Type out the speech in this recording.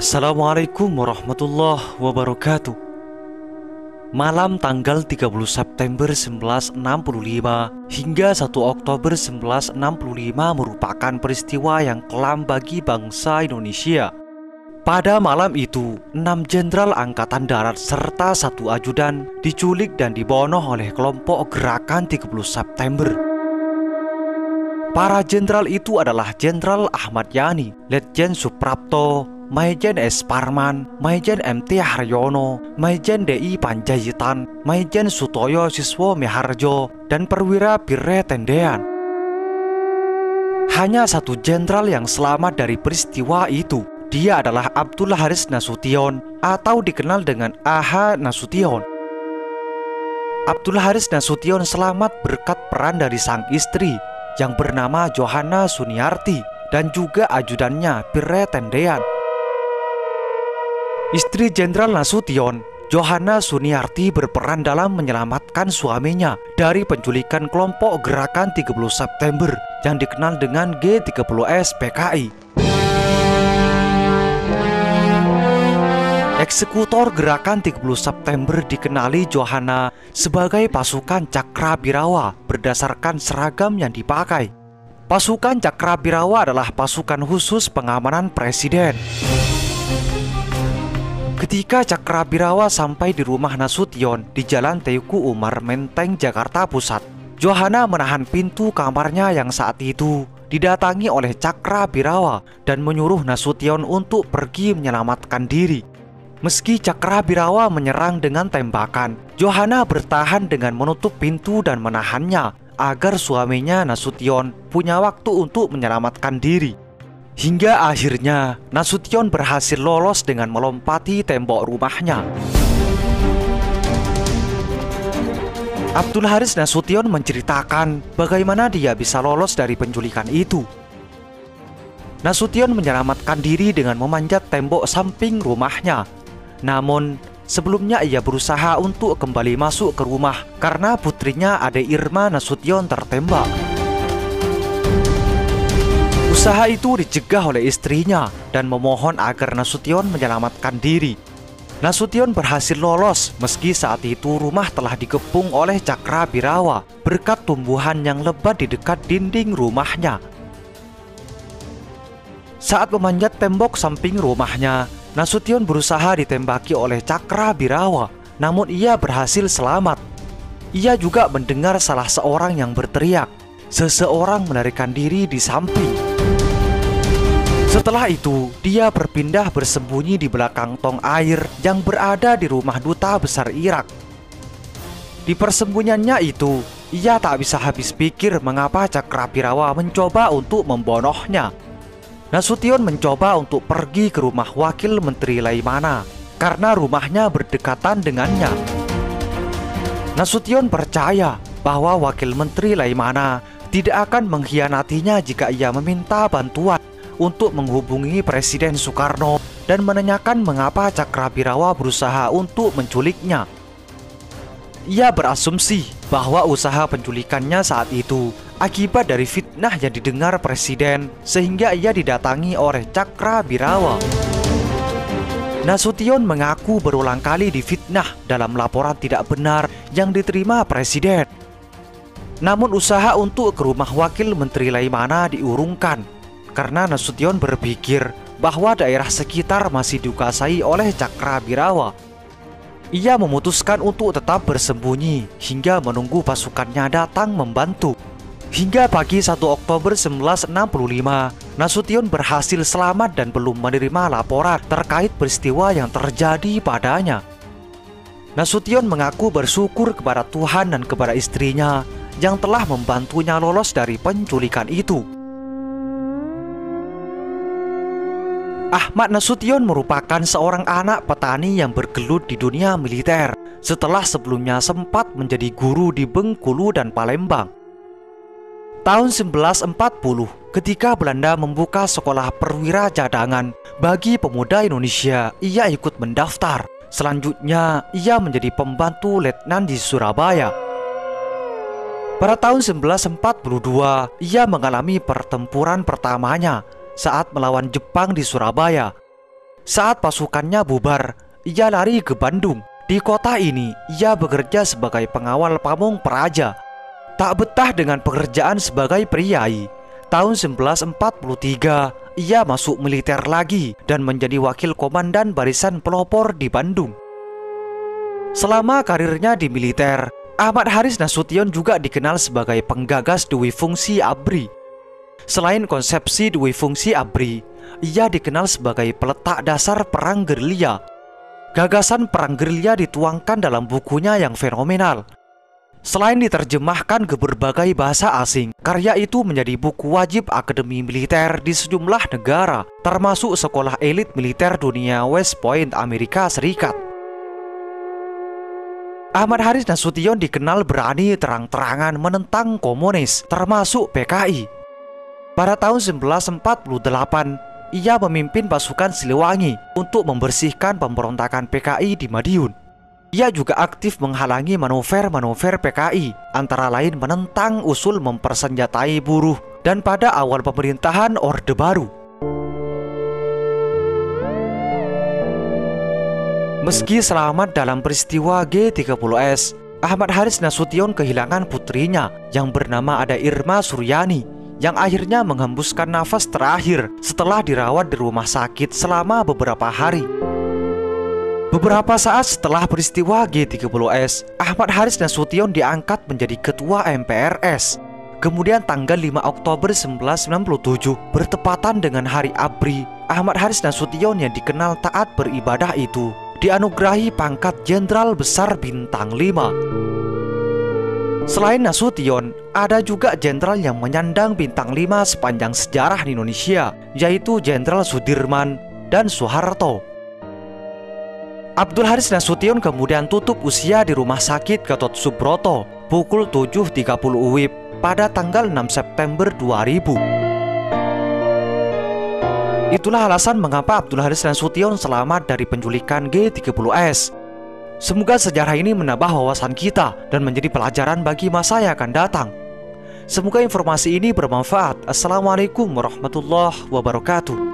Assalamualaikum warahmatullahi wabarakatuh. Malam tanggal 30 September 1965 hingga 1 Oktober 1965 merupakan peristiwa yang kelam bagi bangsa Indonesia. Pada malam itu, 6 jenderal angkatan darat serta 1 ajudan diculik dan dibunuh oleh kelompok Gerakan 30 September. Para jenderal itu adalah Jenderal Ahmad Yani, Letjen Suprapto, Maijen S. Parman, Maijen MT Haryono, Maijen DI Panjaitan, Maijen Sutoyo Siswo Miharjo, dan Perwira Pire Tendean. Hanya 1 jenderal yang selamat dari peristiwa itu. Dia adalah Abdul Haris Nasution atau dikenal dengan A.H. Nasution. Abdul Haris Nasution selamat berkat peran dari sang istri yang bernama Johanna Suniarti dan juga ajudannya Pire Tendean. Istri Jenderal Nasution, Johanna Suniarti, berperan dalam menyelamatkan suaminya dari penculikan kelompok Gerakan 30 September yang dikenal dengan G30S PKI. Eksekutor Gerakan 30 September dikenali Johanna sebagai pasukan Cakrabirawa berdasarkan seragam yang dipakai. Pasukan Cakrabirawa adalah pasukan khusus pengamanan presiden. Ketika Cakrabirawa sampai di rumah Nasution di Jalan Teuku Umar Menteng, Jakarta Pusat, Johanna menahan pintu kamarnya yang saat itu didatangi oleh Cakrabirawa dan menyuruh Nasution untuk pergi menyelamatkan diri. Meski Cakrabirawa menyerang dengan tembakan, Johanna bertahan dengan menutup pintu dan menahannya agar suaminya Nasution punya waktu untuk menyelamatkan diri. Hingga akhirnya Nasution berhasil lolos dengan melompati tembok rumahnya. Abdul Haris Nasution menceritakan bagaimana dia bisa lolos dari penculikan itu. Nasution menyelamatkan diri dengan memanjat tembok samping rumahnya. Namun, sebelumnya ia berusaha untuk kembali masuk ke rumah karena putrinya Ade Irma Nasution tertembak. Usaha itu dicegah oleh istrinya dan memohon agar Nasution menyelamatkan diri. Nasution berhasil lolos meski saat itu rumah telah dikepung oleh Cakrabirawa berkat tumbuhan yang lebat di dekat dinding rumahnya. Saat memanjat tembok samping rumahnya, Nasution berusaha ditembaki oleh Cakrabirawa, namun ia berhasil selamat. Ia juga mendengar salah seorang yang berteriak, "Seseorang melarikan diri di samping." Setelah itu, dia berpindah bersembunyi di belakang tong air yang berada di rumah duta besar Irak. Di persembunyiannya itu, ia tak bisa habis pikir mengapa Cakrabirawa mencoba untuk membunuhnya. Nasution mencoba untuk pergi ke rumah Wakil Menteri Laimana karena rumahnya berdekatan dengannya. Nasution percaya bahwa Wakil Menteri Laimana tidak akan mengkhianatinya jika ia meminta bantuan untuk menghubungi Presiden Soekarno dan menanyakan mengapa Cakrabirawa berusaha untuk menculiknya. Ia berasumsi bahwa usaha penculikannya saat itu akibat dari fitnah yang didengar Presiden sehingga ia didatangi oleh Cakrabirawa. Nasution mengaku berulang kali difitnah dalam laporan tidak benar yang diterima Presiden. Namun usaha untuk ke rumah Wakil Menteri Laimana diurungkan karena Nasution berpikir bahwa daerah sekitar masih dikuasai oleh Cakrabirawa. Ia memutuskan untuk tetap bersembunyi hingga menunggu pasukannya datang membantu. Hingga pagi 1 Oktober 1965, Nasution berhasil selamat dan belum menerima laporan terkait peristiwa yang terjadi padanya. Nasution mengaku bersyukur kepada Tuhan dan kepada istrinya yang telah membantunya lolos dari penculikan itu. Ahmad Nasution merupakan seorang anak petani yang bergelut di dunia militer setelah sebelumnya sempat menjadi guru di Bengkulu dan Palembang. Tahun 1940, ketika Belanda membuka sekolah perwira cadangan bagi pemuda Indonesia, ia ikut mendaftar. Selanjutnya, ia menjadi pembantu letnan di Surabaya. Pada tahun 1942, ia mengalami pertempuran pertamanya saat melawan Jepang di Surabaya. Saat pasukannya bubar, ia lari ke Bandung. Di kota ini, ia bekerja sebagai pengawal pamong Praja. Tak betah dengan pekerjaan sebagai priai, tahun 1943, ia masuk militer lagi dan menjadi wakil komandan barisan pelopor di Bandung. Selama karirnya di militer, Ahmad Haris Nasution juga dikenal sebagai penggagas Dwi Fungsi ABRI. Selain konsepsi Dwi Fungsi ABRI, ia dikenal sebagai peletak dasar perang gerilya. Gagasan perang gerilya dituangkan dalam bukunya yang fenomenal. Selain diterjemahkan ke berbagai bahasa asing, karya itu menjadi buku wajib Akademi Militer di sejumlah negara, termasuk sekolah elit militer dunia West Point, Amerika Serikat. Ahmad Haris Nasution dikenal berani terang-terangan menentang komunis, termasuk PKI. Pada tahun 1948, ia memimpin pasukan Siliwangi untuk membersihkan pemberontakan PKI di Madiun. Ia juga aktif menghalangi manuver-manuver PKI, antara lain menentang usul mempersenjatai buruh dan pada awal pemerintahan Orde Baru. Meski selamat dalam peristiwa G30S, Ahmad Haris Nasution kehilangan putrinya yang bernama Ada Irma Suryani, yang akhirnya menghembuskan nafas terakhir setelah dirawat di rumah sakit selama beberapa hari. Beberapa saat setelah peristiwa G30S, Ahmad Haris Nasution diangkat menjadi ketua MPRS. Kemudian tanggal 5 Oktober 1997, bertepatan dengan Hari ABRI, Ahmad Haris Nasution yang dikenal taat beribadah itu dianugerahi pangkat Jenderal Besar Bintang 5. Selain Nasution, ada juga jenderal yang menyandang bintang 5 sepanjang sejarah di Indonesia, yaitu Jenderal Sudirman dan Soeharto. Abdul Haris Nasution kemudian tutup usia di Rumah Sakit Gatot Subroto pukul 7.30 WIB pada tanggal 6 September 2000. Itulah alasan mengapa Abdul Haris Nasution selamat dari penculikan G30S. Semoga sejarah ini menambah wawasan kita dan menjadi pelajaran bagi masa yang akan datang. Semoga informasi ini bermanfaat. Assalamualaikum warahmatullahi wabarakatuh.